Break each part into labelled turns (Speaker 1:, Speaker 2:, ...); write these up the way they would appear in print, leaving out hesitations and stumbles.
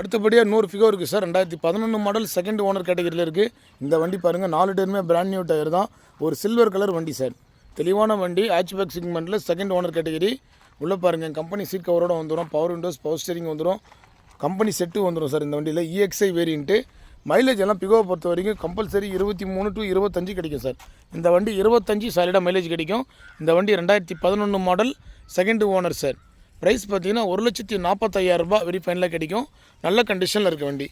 Speaker 1: அடுத்தபடியாக இன்னொரு ஃபிகோ இருக்குது சார். 2011 மாடல் செகண்ட் ஓனர் கேட்டகரியில் இருக்குது. இந்த வண்டி பாருங்கள், 4 டயருமே பிராண்ட் நியூ டயர் தான். ஒரு சில்வர் கலர் வண்டி சார். தெளிவான வண்டி, ஹேட்ச்பேக் செக்மெண்ட்டில் செகண்ட் ஓனர் கேட்டகரி. உள்ளே பாருங்கள், கம்பெனி சீட் கவரோடு வந்துடும். பவர் விண்டோஸ், பவர் ஸ்டீரிங் வந்துடும். கம்பெனி செட்டு வந்துடும் சார். இந்த வண்டியில் EXI வேரியண்ட்டு. மைலேஜ் எல்லாம் பிகோவை பொறுத்த வரைக்கும் கம்பல்சரி 23 to 25 கிடைக்கும் சார். இந்த வண்டி 25 சாலிடாக மைலேஜ் கிடைக்கும். இந்த வண்டி 2011 model second owner sir. Price பார்த்தீங்கன்னா 1,45,000 ரூபாய் வெரி ஃபைனலாக கிடைக்கும். நல்ல கண்டிஷனில் இருக்க வண்டி.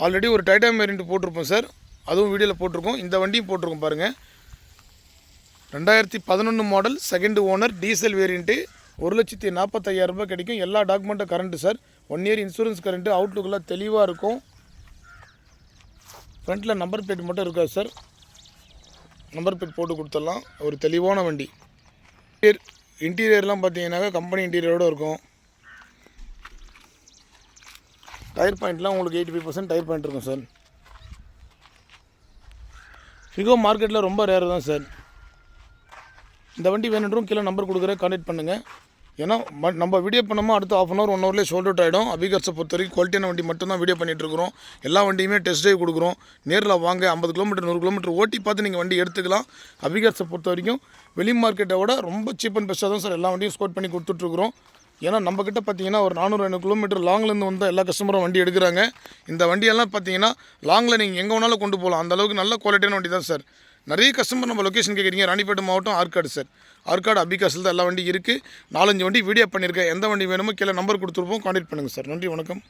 Speaker 1: ஆல்ரெடி ஒரு டைட்டானியம் வேரியண்ட் போட்டிருப்போம் சார், அதுவும் வீடியோவில் போட்டிருக்கோம். இந்த வண்டியும் போட்டிருக்கோம் பாருங்கள். 2011 model second owner diesel variant 1,45,000 ரூபாய் கிடைக்கும். எல்லா டாக்குமெண்ட்டும் current sir. 1 year insurance current. அவுட்லுக்கெல்லாம் தெளிவாக இருக்கும். ஃப்ரண்ட்டில் நம்பர் பிளேட் மட்டும் இருக்காது சார். நம்பர் பிளேட் போட்டு கொடுத்துடலாம். ஒரு தெளிவான வண்டி. இன்டீரியர்லாம் பார்த்தீங்கன்னாக்கா கம்பெனி இன்டீரியரோடு இருக்கும். டயர் பாயிண்ட்லாம் உங்களுக்கு 85% டயர் பாயிண்ட் இருக்கும் சார். ஃபிகோ மார்க்கெட்டில் ரொம்ப ரேர் தான் சார். இந்த வண்டி வேணுன்றவும் கீழே நம்பர் கொடுக்குற கான்டாக்ட் பண்ணுங்கள். ஏன்னா நம்ம வீடியோ பண்ணோமா அடுத்து ½ hour 1 hourலேயே சோல்ட் அவுட் ஆகிடும். அபிகார்ஸை பொறுத்த வரைக்கும் குவாலிட்டியான வண்டி மட்டும்தான் வீடியோ பண்ணிகிட்ருக்குறோம். எல்லா வண்டியுமே டெஸ்ட் ட்ரைவ் கொடுக்குறோம். நேரில் வாங்க, 50 கிலோமீட்டர் 100 கிலோமீட்டர் ஓட்டி பார்த்து நீங்கள் வண்டி எடுத்துக்கலாம். அபிகார்ஸை பொறுத்த வரைக்கும் வெளி மார்க்கெட்டை விட ரொம்ப சீப் அண்ட் பெஸ்ட்டாக தான் சார் எல்லா வண்டியும் ஸ்கோர் பண்ணி கொடுத்துட்ருக்குறோம். ஏன்னா நம்மக்கிட்ட பார்த்தீங்கன்னா ஒரு 400-500 கிலோமீட்டர் லாங்லேருந்து வந்தால் எல்லா கஸ்டமரும் வண்டி எடுக்கிறாங்க. இந்த வண்டியெல்லாம் பார்த்தீங்கன்னா லாங்கில் நீங்கள் எங்கே வேணாலும் கொண்டு போகலாம். அந்தளவுக்கு நல்ல குவாலிட்டியான வண்டி தான் சார். நிறைய கஸ்டமர் நம்ம லொக்கேஷன் கேட்குறீங்க. ராணிப்பேட்டை மாவட்டம் ஆற்காடு சார். ஆற்காடு அபிகாஸில் தான் எல்லா வண்டி இருக்குது. 4-5 வண்டி வீடியோ பண்ணியிருக்கேன். எந்த வண்டி வேணுமோ கீழே நம்பர் கொடுத்துருப்போம், கான்டாக்ட் பண்ணுங்கள் சார். நன்றி, வணக்கம்.